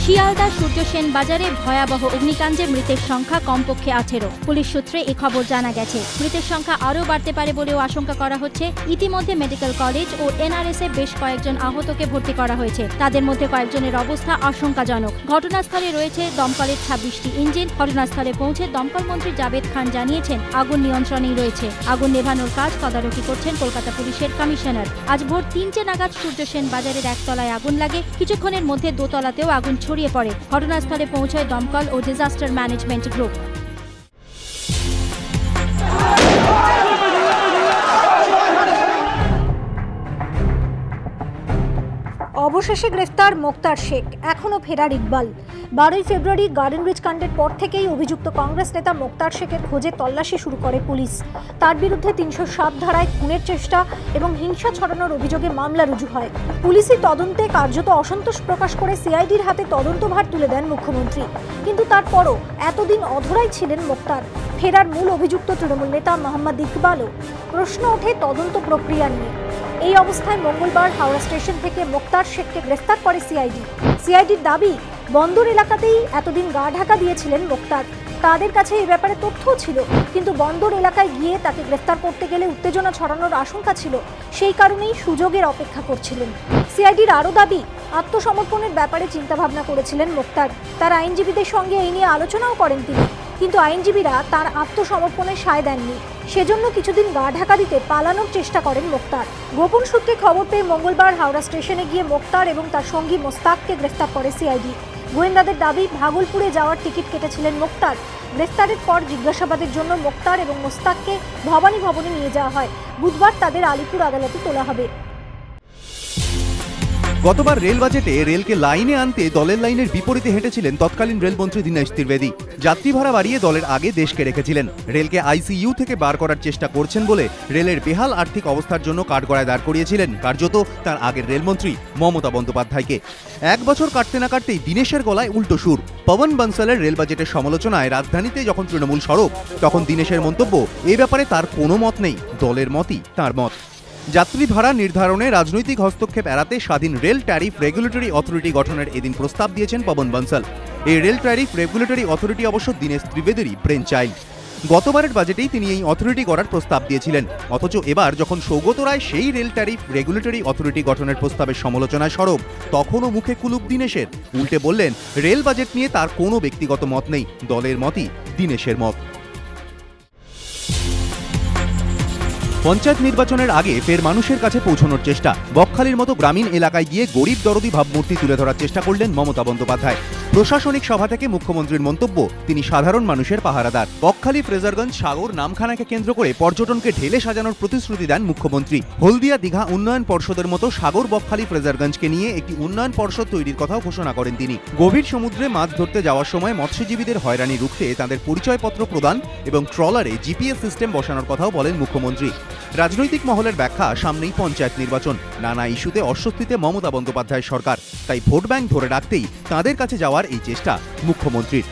শিয়ালদা সূর্য সেন বাজারে ভয়াবহ অগ্নিকাণ্ডে মৃতের সংখ্যা কমপক্ষে 18। পুলিশ সূত্রে এ খবর জানা গেছে। মৃতের সংখ্যা আরও বাড়তে পারে বলেও আশঙ্কা করা হচ্ছে। ইতিমধ্যে মেডিকেল কলেজ ও এনআরএস এ বেশ কয়েকজন আহতকে ভর্তি করা হয়েছে। তাদের মধ্যে কয়েকজনের অবস্থা আশঙ্কাজনক। ঘটনাস্থলে রয়েছে দমকলের 26টি ইঞ্জিন। ঘটনাস্থলে পৌঁছে দমকল মন্ত্রী জাভেদ খান জানিয়েছেন, আগুন নিয়ন্ত্রণেই রয়েছে। আগুন নেভানোর কাজ তদারকি করছেন কলকাতা পুলিশের কমিশনার। আজ ভোর 3টে নাগাদ সূর্য সেন বাজারের একতলায় আগুন লাগে। কিছুক্ষণের মধ্যে দোতলাতেও আগুন ছড়িয়ে পড়ে। ঘটনাস্থলে পৌঁছায় দমকল ও ডিজাস্টার ম্যানেজমেন্ট গ্রুপ। অবশেষে গ্রেফতার মোক্তার শেখ, এখনো ফেরার ইকবাল। 12ই ফেব্রুয়ারি গার্ডেন রিচ কাণ্ডের পর থেকেই অভিযুক্ত কংগ্রেস নেতা মোক্তার শেখের খোঁজে তল্লাশি শুরু করে পুলিশ। তার বিরুদ্ধে 307 ধারায় খুনের চেষ্টা এবং হিংসা ছড়ানোর অভিযোগে মামলা রুজু হয়। পুলিশি তদন্তে কার্যত অসন্তোষ প্রকাশ করে সিআইডির হাতে তদন্তভার তুলে দেন মুখ্যমন্ত্রী। কিন্তু তারপরও এতদিন অধরাই ছিলেন মোক্তার। ফেরার মূল অভিযুক্ত তৃণমূল নেতা মোহাম্মদ ইকবালও। প্রশ্ন ওঠে তদন্ত প্রক্রিয়া নিয়ে। এই অবস্থায় মঙ্গলবার হাওড়া স্টেশন থেকে মোক্তার শেখকে গ্রেফতার করে সিআইডির দাবি, বন্দর এলাকাতেই এতদিন গা ঢাকা দিয়েছিলেন মোক্তার। তাদের কাছে এই ব্যাপারে তথ্যও ছিল, কিন্তু বন্দর এলাকায় গিয়ে তাকে গ্রেফতার করতে গেলে উত্তেজনা ছড়ানোর আশঙ্কা ছিল। সেই কারণেই সুযোগের অপেক্ষা করছিলেন। সিআইডির আরও দাবি, আত্মসমর্পণের ব্যাপারে চিন্তাভাবনা করেছিলেন মোক্তার। তার আইনজীবীদের সঙ্গে এই নিয়ে আলোচনাও করেন তিনি, কিন্তু আইনজীবীরা তার আত্মসমর্পণে সায় দেননি। সেজন্য কিছুদিন গা ঢাকা দিতে পালানোর চেষ্টা করেন মোক্তার। গোপন সূত্রে খবর পেয়ে মঙ্গলবার হাওড়া স্টেশনে গিয়ে মোক্তার এবং তার সঙ্গী মোস্তাককে গ্রেফতার করে সিআইডি। গোয়েন্দাদের দাবি, ভাগলপুরে যাওয়ার টিকিট কেটেছিলেন মোক্তার। গ্রেফতারের পর জিজ্ঞাসাবাদের জন্য মোক্তার এবং মোস্তাককে ভবানী ভবনে নিয়ে যাওয়া হয়। বুধবার তাদের আলিপুর আদালতে তোলা হবে। গতবার রেল বাজেটে রেলকে লাইনে আনতে দলের লাইনের বিপরীতে হেঁটেছিলেন তৎকালীন রেলমন্ত্রী দীনেশ ত্রিবেদী। যাত্রী ভাড়া বাড়িয়ে দলের আগে দেশকে রেখেছিলেন। রেলকে আইসিইউ থেকে বার করার চেষ্টা করছেন বলে রেলের বেহাল আর্থিক অবস্থার জন্য কাঠগড়ায় দাঁড় করিয়েছিলেন কার্যত তার আগের রেলমন্ত্রী মমতা বন্দ্যোপাধ্যায়কে। 1 বছর কাটতে না কাটতেই দীনেশের গলায় উল্টো সুর। পবন বনসালের রেল বাজেটের সমালোচনায় রাজধানীতে যখন তৃণমূল সরব, তখন দীনেশের মন্তব্য, এ ব্যাপারে তার কোনো মত নেই, দলের মতই তার মত। যাত্রী ভাড়া নির্ধারণে রাজনৈতিক হস্তক্ষেপ এড়াতে স্বাধীন রেল ট্যারিফ রেগুলেটরি অথরিটি গঠনের এদিন প্রস্তাব দিয়েছেন পবন বনসাল। এই রেল ট্যারিফ রেগুলেটরি অথরিটি অবশ্য দীনেশ ত্রিবেদীরই ব্রেন চাইল্ড। গতবারের বাজেটেই তিনি এই অথরিটি করার প্রস্তাব দিয়েছিলেন। অথচ এবার যখন সৌগত রায় সেই রেল ট্যারিফ রেগুলেটরি অথরিটি গঠনের প্রস্তাবের সমালোচনায় সরব, তখনও মুখে কুলুপ দীনেশের। উল্টে বললেন, রেল বাজেট নিয়ে তার কোনো ব্যক্তিগত মত নেই, দলের মতই দীনেশের মত। পঞ্চায়েত নির্বাচনের আগে ফের মানুষের কাছে পৌঁছানোর চেষ্টা। বকখালির মতো গ্রামীণ এলাকায় গিয়ে গরিব দরদি ভাবমূর্তি তুলে ধরার চেষ্টা করলেন মমতা বন্দ্যোপাধ্যায়। প্রশাসনিক সভা থেকে মুখ্যমন্ত্রীর মন্তব্য, তিনি সাধারণ মানুষের পাহারাদার। বকখালি, ফ্রেজারগঞ্জ, সাগর, নামখানাকে কেন্দ্র করে পর্যটনকে ঢেলে সাজানোর প্রতিশ্রুতি দেন মুখ্যমন্ত্রী। হলদিয়া দীঘা উন্নয়ন পর্ষদের মতো সাগর, বকখালি, ফ্রেজারগঞ্জকে নিয়ে একটি উন্নয়ন পর্ষদ তৈরির কথাও ঘোষণা করেন তিনি। গভীর সমুদ্রে মাছ ধরতে যাওয়ার সময় মৎস্যজীবীদের হয়রানি রুখতে তাদের পরিচয়পত্র প্রদান এবং ট্রলারে জিপিএস সিস্টেম বসানোর কথাও বলেন মুখ্যমন্ত্রী। রাজনৈতিক মহলের ব্যাখ্যা, সামনেই পঞ্চায়েত নির্বাচন, নানা ইস্যুতে অস্বস্তিতে মমতা বন্দ্যোপাধ্যায় সরকার, তাই ভোট ব্যাংক ধরে রাখতেই তাঁদের কাছে যাওয়ার এই চেষ্টা মুখ্যমন্ত্রীর।